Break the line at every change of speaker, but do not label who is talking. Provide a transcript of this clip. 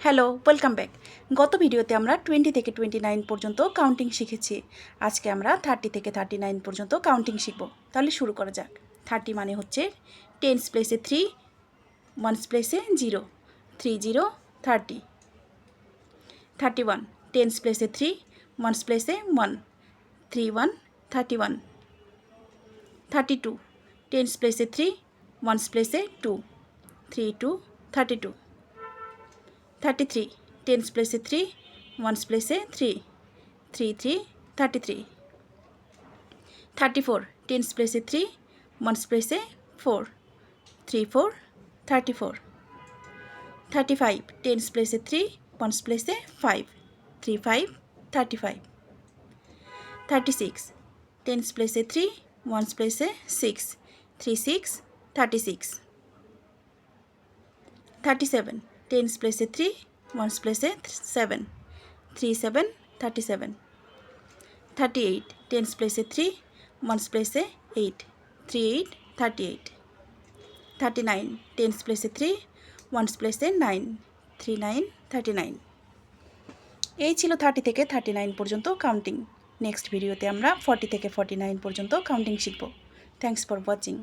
Hello, welcome back. গত ভিডিওতে আমরা 20 থেকে 29 পর্যন্ত কাউন্টিং শিখেছি। আজকে আমরা 30 থেকে 39 পর্যন্ত কাউন্টিং শিখব। তাহলে শুরু করা যাক। 30 মানে হচ্ছে টেন্স প্লেসে 3, ওয়ান্স প্লেসে 0, 3 0 30। 31 টেন্স প্লেসে 3, ওয়ান্স প্লেসে 1, 3 1 31। 32 টেন্স প্লেসে 3, ওয়ান্স প্লেসে 2, 3 2 32। 33 টেন্স প্লেসে 3, ওয়ান্স প্লেসে 3, 3 3 33। 34 টেন্স প্লেসে 3, ওয়ান্স প্লেসে 4, 3 4 34। 35 টেন্স প্লেসে 3, ওয়ান্স প্লেসে 5, 3 5 35। 36 টেন্স প্লেসে 3, ওয়ান্স প্লেসে 6, 3 6 36। 37 টেন্স প্লেসে 3, ওয়ান্স প্লেসে 7, 3 7 37। 38 টেন্স প্লেসে 3, ওয়ান্স প্লেসে 8, 3 8 38। 39 টেন্স প্লেসে 3, ওয়ান্স প্লেসে 9, 3 9 39। এই ছিল 30 থেকে 39 পর্যন্ত কাউন্টিং। নেক্সট ভিডিওতে আমরা 40 থেকে 49 পর্যন্ত কাউন্টিং শিখব। Thanks for watching.